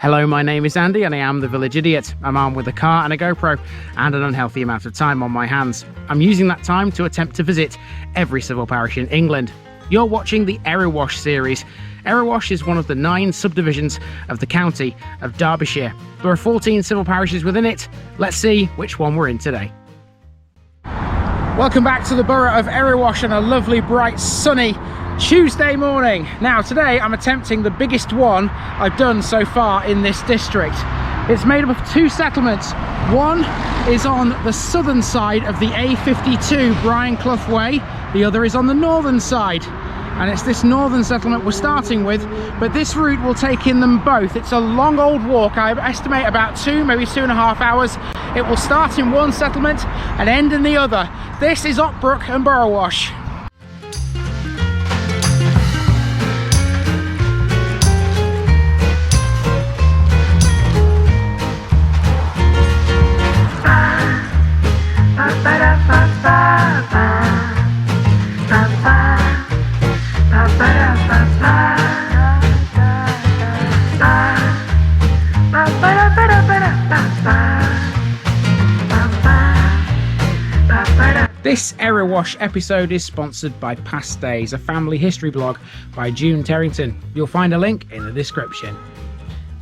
Hello, my name is Andy and I am the Village Idiot. I'm armed with a car and a GoPro and an unhealthy amount of time on my hands. I'm using that time to attempt to visit every civil parish in England. You're watching the Erewash series. Erewash is one of the 9 subdivisions of the county of Derbyshire. There are 14 civil parishes within it. Let's see which one we're in today. Welcome back to the borough of Erewash on a lovely, bright, sunny Tuesday morning. Now today I'm attempting the biggest one I've done so far in this district. It's made up of 2 settlements. One is on the southern side of the A52 Brian Clough Way. The other is on the northern side. And it's this northern settlement we're starting with, but this route will take in them both. It's a long old walk. I estimate about 2, maybe 2.5 hours. It will start in one settlement and end in the other. This is Ockbrook and Borrowash. This Erewash episode is sponsored by Past Days, a family history blog by June Terrington. You'll find a link in the description.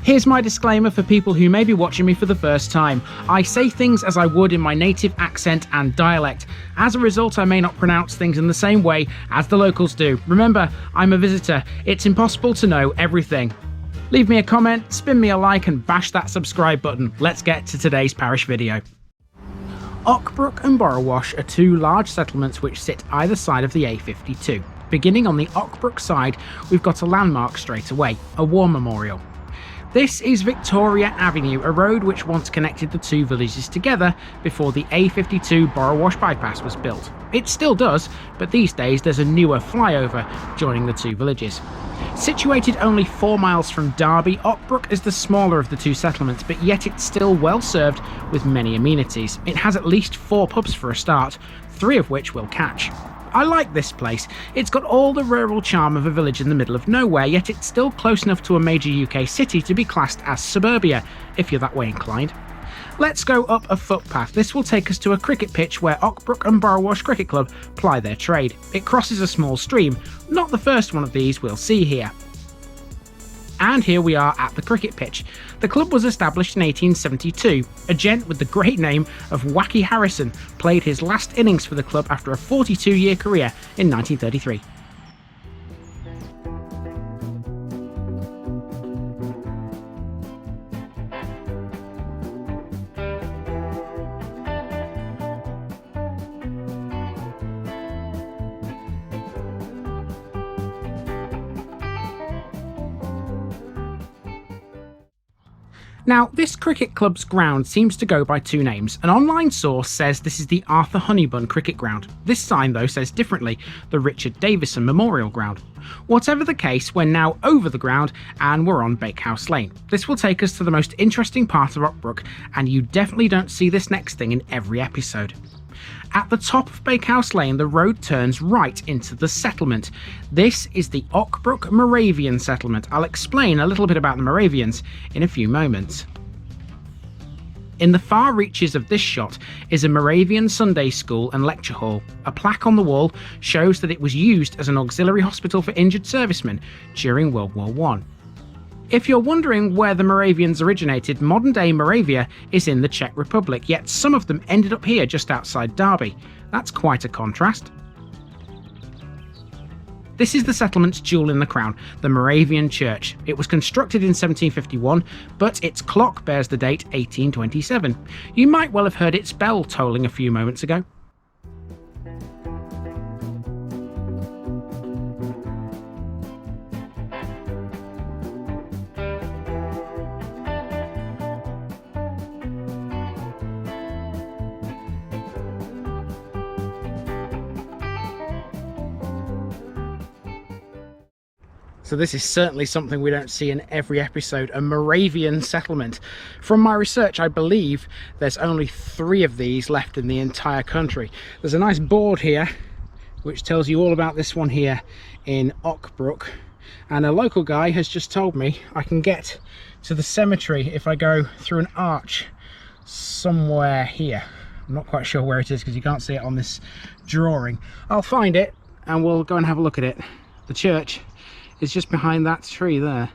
Here's my disclaimer for people who may be watching me for the first time. I say things as I would in my native accent and dialect. As a result, I may not pronounce things in the same way as the locals do. Remember, I'm a visitor. It's impossible to know everything. Leave me a comment, spin me a like and bash that subscribe button. Let's get to today's parish video. Ockbrook and Borrowash are 2 large settlements which sit either side of the A52. Beginning on the Ockbrook side, we've got a landmark straight away, a war memorial. This is Victoria Avenue, a road which once connected the 2 villages together before the A52 Borrowash bypass was built. It still does, but these days there's a newer flyover joining the 2 villages. Situated only 4 miles from Derby, Ockbrook is the smaller of the 2 settlements, but yet it's still well served with many amenities. It has at least 4 pubs for a start, 3 of which we'll catch. I like this place. It's got all the rural charm of a village in the middle of nowhere, yet it's still close enough to a major UK city to be classed as suburbia, if you're that way inclined. Let's go up a footpath. This will take us to a cricket pitch where Ockbrook and Borrowash Cricket Club ply their trade. It crosses a small stream, not the first one of these we'll see here. And here we are at the cricket pitch. The club was established in 1872. A gent with the great name of Wacky Harrison played his last innings for the club after a 42-year career in 1933. Now, this cricket club's ground seems to go by 2 names. An online source says this is the Arthur Honeybun Cricket Ground. This sign, though, says differently, the Richard Davison Memorial Ground. Whatever the case, we're now over the ground and we're on Bakehouse Lane. This will take us to the most interesting part of Ockbrook, and you definitely don't see this next thing in every episode. At the top of Bakehouse Lane, the road turns right into the settlement. This is the Ockbrook Moravian Settlement. I'll explain a little bit about the Moravians in a few moments. In the far reaches of this shot is a Moravian Sunday school and lecture hall. A plaque on the wall shows that it was used as an auxiliary hospital for injured servicemen during World War I. If you're wondering where the Moravians originated, modern-day Moravia is in the Czech Republic, yet some of them ended up here just outside Derby. That's quite a contrast. This is the settlement's jewel in the crown, the Moravian Church. It was constructed in 1751, but its clock bears the date 1827. You might well have heard its bell tolling a few moments ago. So this is certainly something we don't see in every episode, a Moravian settlement. From my research, I believe there's only 3 of these left in the entire country. There's a nice board here which tells you all about this one here in Ockbrook. and a local guy has just told me I can get to the cemetery if I go through an arch somewhere here. I'm not quite sure where it is because you can't see it on this drawing. I'll find it and we'll go and have a look at it. The church is just behind that tree there.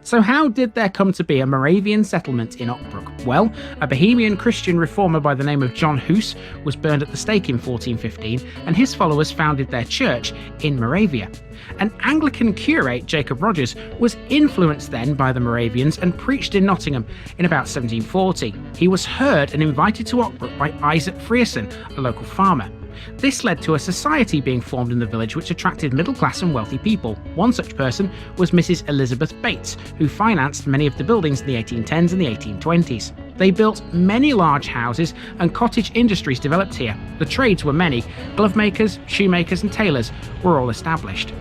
So how did there come to be a Moravian settlement in Ockbrook? Well, a Bohemian Christian reformer by the name of John Huss was burned at the stake in 1415, and his followers founded their church in Moravia. An Anglican curate, Jacob Rogers, was influenced then by the Moravians and preached in Nottingham in about 1740. He was heard and invited to Ockbrook by Isaac Frierson, a local farmer. This led to a society being formed in the village which attracted middle-class and wealthy people. One such person was Mrs. Elizabeth Bates, who financed many of the buildings in the 1810s and the 1820s. They built many large houses and cottage industries developed here. The trades were many. Glovemakers, shoemakers and tailors were all established.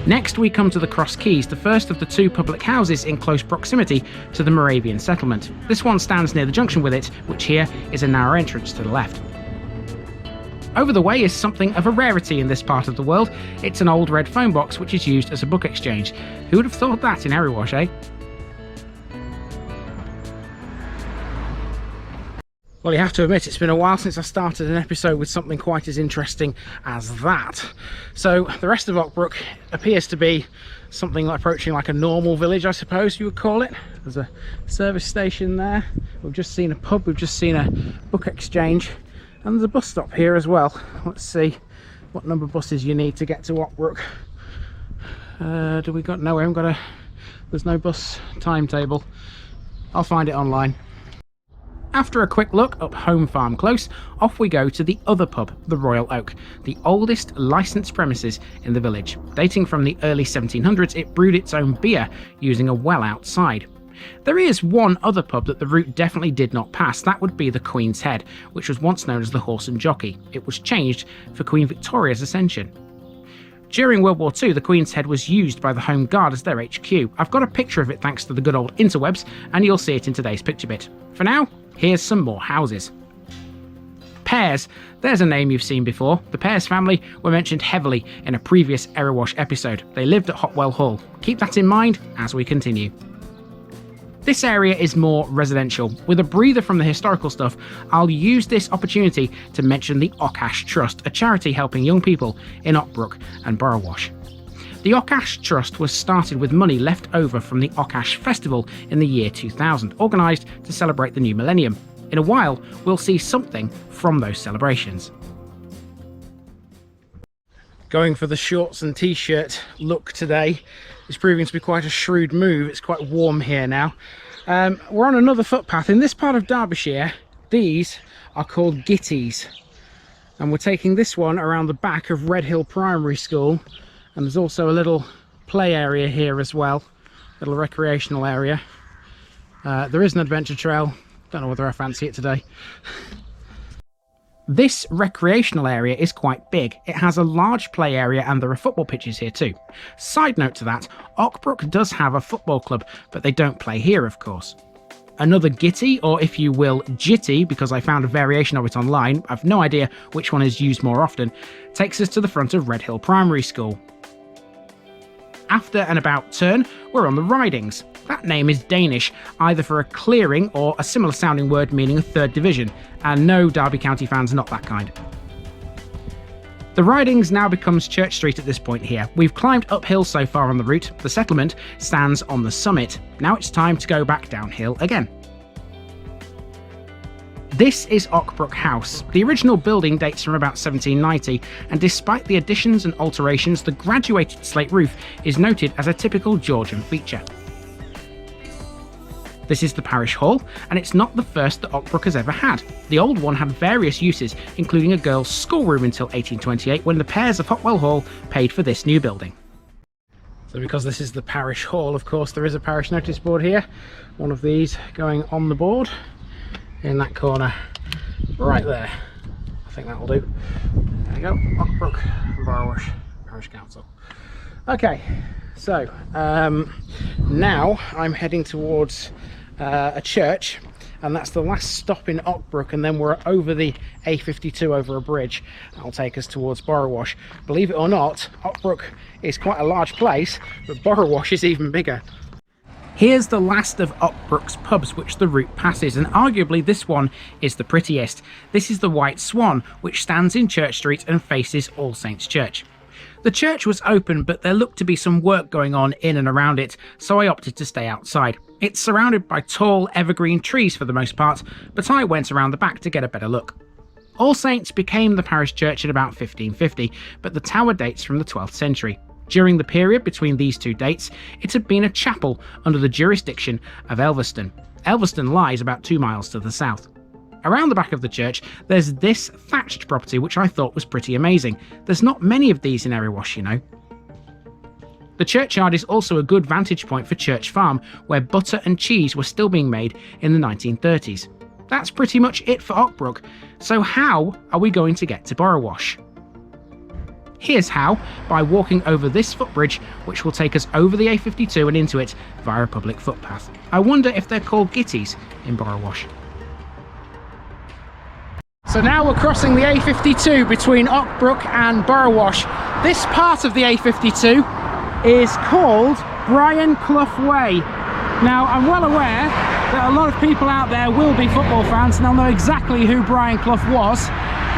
Next we come to the Cross Keys, the first of the two public houses in close proximity to the Moravian settlement. This one stands near the junction with it, which here is a narrow entrance to the left. Over the way is something of a rarity in this part of the world. It's an old red phone box which is used as a book exchange. Who would have thought that in Erewash, eh? Well, you have to admit it's been a while since I started an episode with something quite as interesting as that. So the rest of Ockbrook appears to be something approaching like a normal village, I suppose you would call it. There's a service station there. We've just seen a pub, we've just seen a book exchange. And there's a bus stop here as well. Let's see what number buses you need to get to Ockbrook. Do we got? No, we haven't got a. There's no bus timetable. I'll find it online. After a quick look up Home Farm Close, off we go to the other pub, the Royal Oak, the oldest licensed premises in the village. Dating from the early 1700s, it brewed its own beer using a well outside. There is one other pub that the route definitely did not pass. That would be the Queen's Head, which was once known as the Horse and Jockey. It was changed for Queen Victoria's Ascension. During World War II, the Queen's Head was used by the Home Guard as their HQ. I've got a picture of it thanks to the good old interwebs, and you'll see it in today's picture bit. For now, here's some more houses. Pears. There's a name you've seen before. The Pears family were mentioned heavily in a previous Erewash episode. They lived at Hotwell Hall. Keep that in mind as we continue. This area is more residential. With a breather from the historical stuff, I'll use this opportunity to mention the Ockash Trust, a charity helping young people in Ockbrook and Borrowash. The Ockash Trust was started with money left over from the Ockash Festival in the year 2000, organised to celebrate the new millennium. In a while, we'll see something from those celebrations. Going for the shorts and t-shirt look today is proving to be quite a shrewd move. It's quite warm here now. We're on another footpath. In this part of Derbyshire, these are called gitties. And we're taking this one around the back of Redhill Primary School. And there's also a little play area here as well. Little recreational area. There is an adventure trail. Don't know whether I fancy it today. This recreational area is quite big. It has a large play area and there are football pitches here too. Side note to that, Ockbrook does have a football club, but they don't play here of course. Another gitty, or if you will, jitty, because I found a variation of it online, I've no idea which one is used more often, takes us to the front of Redhill Primary School. After an about turn, we're on the Ridings. That name is Danish, either for a clearing or a similar sounding word meaning a third division, and no, Derby County fans, not that kind. The Ridings now becomes Church Street at this point here. We've climbed uphill so far on the route, the settlement stands on the summit. Now it's time to go back downhill again. This is Ockbrook House. The original building dates from about 1790, and despite the additions and alterations, the graduated slate roof is noted as a typical Georgian feature. This is the parish hall, and it's not the first that Ockbrook has ever had. The old one had various uses, including a girls' schoolroom until 1828, when the Pears of Hotwell Hall paid for this new building. So because this is the parish hall, of course, there is a parish notice board here. One of these going on the board in that corner right there. I think that'll do. There you go, Ockbrook and Borrowash Parish Council. Okay, so now I'm heading towards a church, and that's the last stop in Ockbrook, and then we're over the A52 over a bridge. That'll take us towards Borrowash. Believe it or not, Ockbrook is quite a large place, but Borrowash is even bigger. Here's the last of Ockbrook's pubs which the route passes, and arguably this one is the prettiest. This is the White Swan, which stands in Church Street and faces All Saints Church. The church was open, but there looked to be some work going on in and around it, so I opted to stay outside. It's surrounded by tall evergreen trees for the most part, but I went around the back to get a better look. All Saints became the parish church in about 1550, but the tower dates from the 12th century. During the period between these two dates, it had been a chapel under the jurisdiction of Elverston. Elverston lies about 2 miles to the south. Around the back of the church, there's this thatched property which I thought was pretty amazing. There's not many of these in Erewash, you know. The churchyard is also a good vantage point for Church Farm, where butter and cheese were still being made in the 1930s. That's pretty much it for Ockbrook. So how are we going to get to Borrowash? Here's how, by walking over this footbridge, which will take us over the A52 and into it via a public footpath. I wonder if they're called gitties in Borrowash. So now we're crossing the A52 between Ockbrook and Borrowash. This part of the A52 is called Brian Clough Way. Now, I'm well aware that a lot of people out there will be football fans and they'll know exactly who Brian Clough was,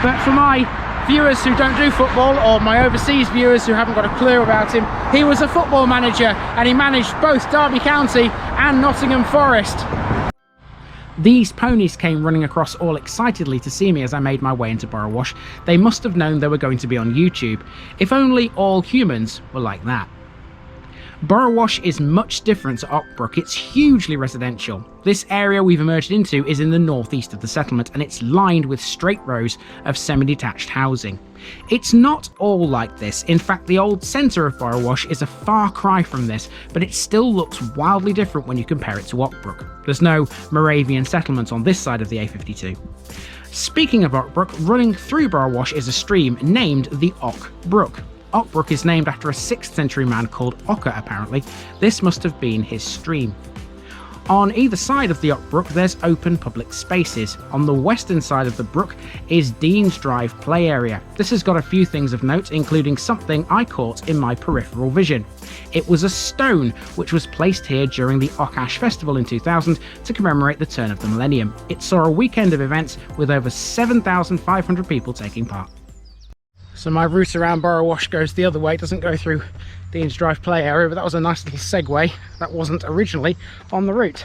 but for my viewers who don't do football, or my overseas viewers who haven't got a clue about him, he was a football manager and he managed both Derby County and Nottingham Forest. These ponies came running across all excitedly to see me as I made my way into Borrowash. They must have known they were going to be on YouTube. If only all humans were like that. Borrowash is much different to Ockbrook. It's hugely residential. This area we've emerged into is in the northeast of the settlement, and it's lined with straight rows of semi-detached housing. It's not all like this. In fact, the old centre of Borrowash is a far cry from this, but it still looks wildly different when you compare it to Ockbrook. There's no Moravian Settlement on this side of the A52. Speaking of Ockbrook, running through Borrowash is a stream named the Ock Brook. Ock Brook is named after a 6th century man called Ockash, apparently. This must have been his stream. On either side of the Ock Brook, there's open public spaces. On the western side of the brook is Dean's Drive play area. This has got a few things of note, including something I caught in my peripheral vision. It was a stone which was placed here during the Ockash festival in 2000 to commemorate the turn of the millennium. It saw a weekend of events with over 7,500 people taking part. So my route around Borrowash goes the other way. It doesn't go through Dean's Drive play area, but that was a nice little segue. That wasn't originally on the route.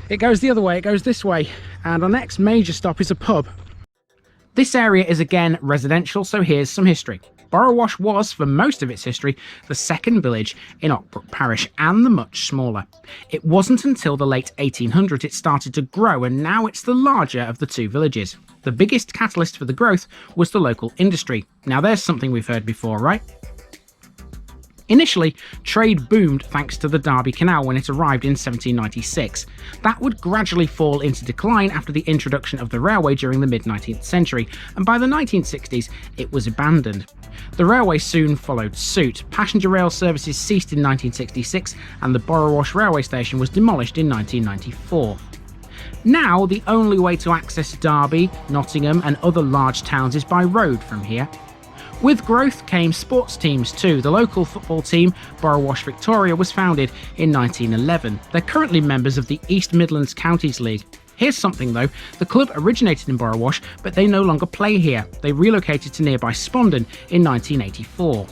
It goes the other way, it goes this way, and our next major stop is a pub. This area is again residential, so here's some history. Borrowash was, for most of its history, the second village in Ockbrook Parish, and the much smaller. It wasn't until the late 1800s it started to grow, and now it's the larger of the two villages. The biggest catalyst for the growth was the local industry. Now there's something we've heard before, right? Initially, trade boomed thanks to the Derby Canal when it arrived in 1796. That would gradually fall into decline after the introduction of the railway during the mid-19th century, and by the 1960s it was abandoned. The railway soon followed suit. Passenger rail services ceased in 1966 and the Borrowash railway station was demolished in 1994. Now, the only way to access Derby, Nottingham and other large towns is by road from here. With growth came sports teams too. The local football team, Borrowash Victoria, was founded in 1911. They're currently members of the East Midlands Counties League. Here's something though, the club originated in Borrowash, but they no longer play here. They relocated to nearby Spondon in 1984.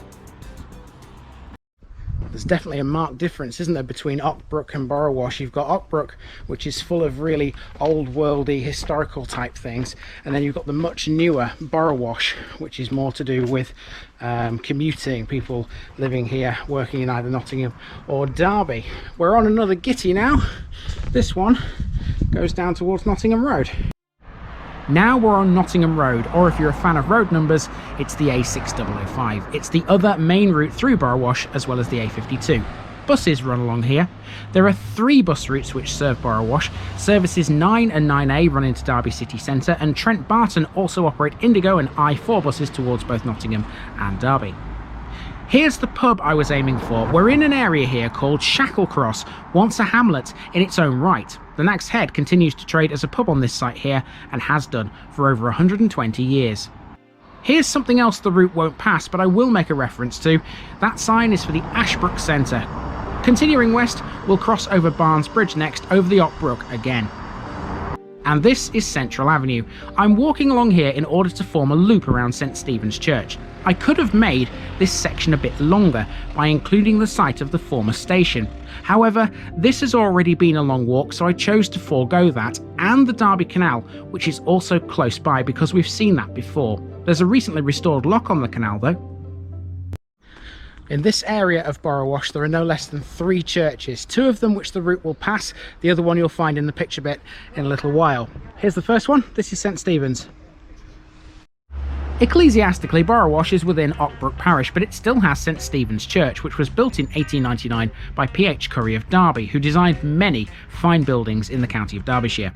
There's definitely a marked difference, isn't there, between Ockbrook and Borrowash. You've got Ockbrook, which is full of really old worldy historical type things, and then you've got the much newer Borrowash, which is more to do with commuting, people living here, working in either Nottingham or Derby. We're on another gitty now. This one goes down towards Nottingham Road. Now we're on Nottingham Road, or if you're a fan of road numbers, it's the A6005. It's the other main route through Borrowash as well as the A52. Buses run along here. There are 3 bus routes which serve Borrowash. Services 9 and 9A run into Derby city centre, and Trent Barton also operate Indigo and I4 buses towards both Nottingham and Derby. Here's the pub I was aiming for. We're in an area here called Shacklecross, once a hamlet in its own right. The Nag's Head continues to trade as a pub on this site here and has done for over 120 years. Here's something else the route won't pass, but I will make a reference to. That sign is for the Ock Centre. Continuing west, we'll cross over Barnes Bridge next, over the Ock Brook again. And this is Central Avenue. I'm walking along here in order to form a loop around St Stephen's Church. I could have made this section a bit longer by including the site of the former station. However, this has already been a long walk, so I chose to forego that and the Derby Canal, which is also close by because we've seen that before. There's a recently restored lock on the canal though. In this area of Borrowash there are no less than 3 churches, 2 of them which the route will pass, the other one you'll find in the picture bit in a little while. Here's the first one, this is St Stephen's. Ecclesiastically, Borrowash is within Ockbrook Parish, but it still has St Stephen's Church, which was built in 1899 by P.H. Curry of Derby, who designed many fine buildings in the county of Derbyshire.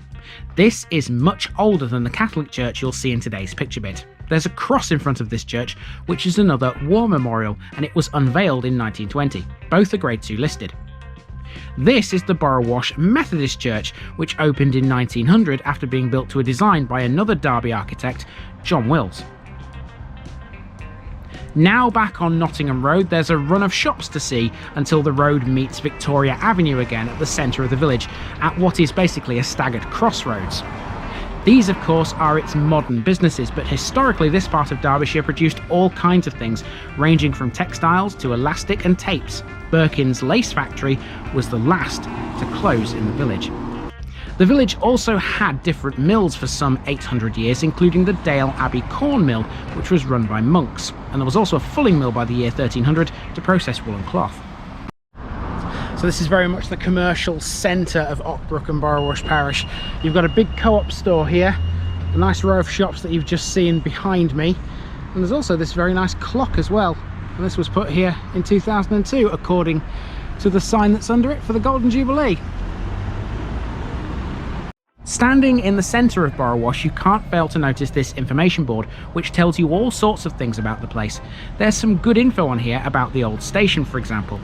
This is much older than the Catholic church you'll see in today's picture bit. There's a cross in front of this church, which is another war memorial, and it was unveiled in 1920. Both are Grade 2 listed. This is the Borrowash Methodist Church, which opened in 1900 after being built to a design by another Derby architect, John Wills. Now back on Nottingham Road, there's a run of shops to see until the road meets Victoria Avenue again at the centre of the village, at what is basically a staggered crossroads. These, of course, are its modern businesses, but historically this part of Derbyshire produced all kinds of things, ranging from textiles to elastic and tapes. Birkin's lace factory was the last to close in the village. The village also had different mills for some 800 years, including the Dale Abbey Corn Mill, which was run by monks, and there was also a fulling mill by the year 1300 to process wool and cloth. So this is very much the commercial centre of Ockbrook and Borrowash Parish. You've got a big co-op store here, a nice row of shops that you've just seen behind me, and there's also this very nice clock as well, and this was put here in 2002 according to the sign that's under it for the Golden Jubilee. Standing in the centre of Borrowash, you can't fail to notice this information board, which tells you all sorts of things about the place. There's some good info on here about the old station, for example.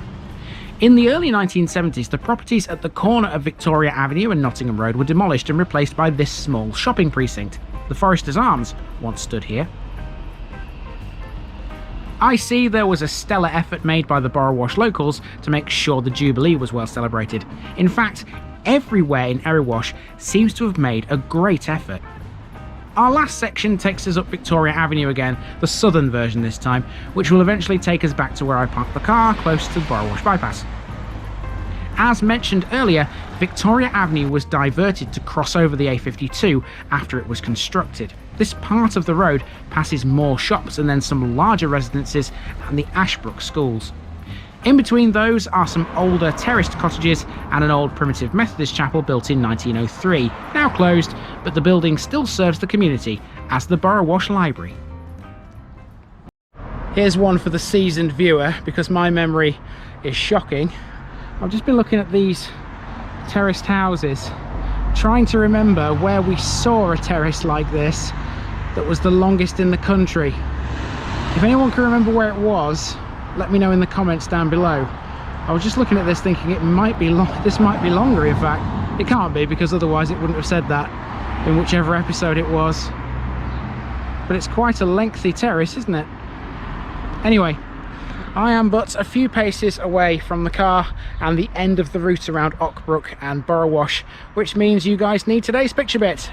In the early 1970s, the properties at the corner of Victoria Avenue and Nottingham Road were demolished and replaced by this small shopping precinct. The Foresters Arms once stood here. I see there was a stellar effort made by the Borrowash locals to make sure the Jubilee was well celebrated. In fact, everywhere in Erewash seems to have made a great effort. Our last section takes us up Victoria Avenue again, the southern version this time, which will eventually take us back to where I parked the car, close to the Borrowash bypass. As mentioned earlier, Victoria Avenue was diverted to cross over the A52 after it was constructed. This part of the road passes more shops and then some larger residences and the Ashbrook schools. In between those are some older terraced cottages and an old primitive Methodist chapel built in 1903, now closed, but the building still serves the community as the Borrowash Library. Here's one for the seasoned viewer, because my memory is shocking. I've just been looking at these terraced houses, trying to remember where we saw a terrace like this that was the longest in the country. If anyone can remember where it was, let me know in the comments down below. I was just looking at this thinking it might be this might be longer. In fact, it can't be, because otherwise it wouldn't have said that in whichever episode it was. But it's quite a lengthy terrace, isn't it? Anyway, I am but a few paces away from the car and the end of the route around Ockbrook and Borrowash, which means you guys need today's picture bit.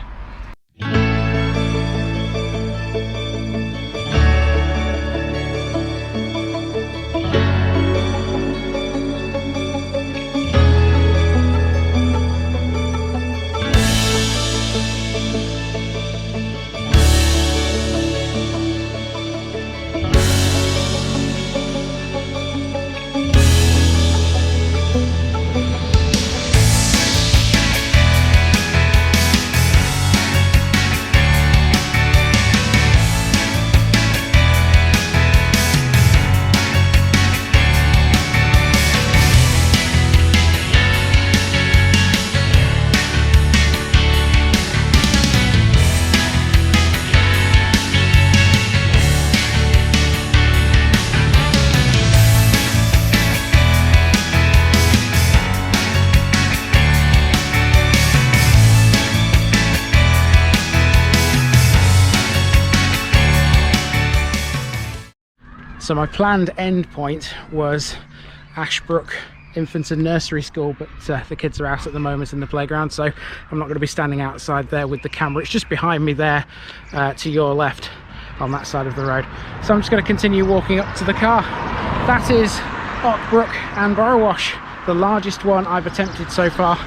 So my planned end point was Ockbrook Infant and Nursery School, but the kids are out at the moment in the playground, so I'm not going to be standing outside there with the camera. It's just behind me there, to your left on that side of the road. So I'm just going to continue walking up to the car. That is Ockbrook and Borrowash, the largest one I've attempted so far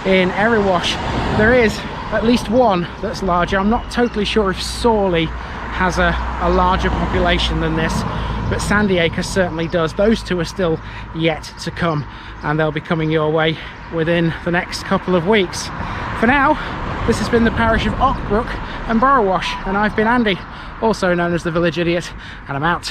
in Erewash. There is at least one that's larger. I'm not totally sure if Sawley has a larger population than this, but Sandy Acre certainly does. Those two are still yet to come, and they'll be coming your way within the next couple of weeks. For now, this has been the parish of Ock Brook and Borrowash, and I've been Andy, also known as the Village Idiot, and I'm out.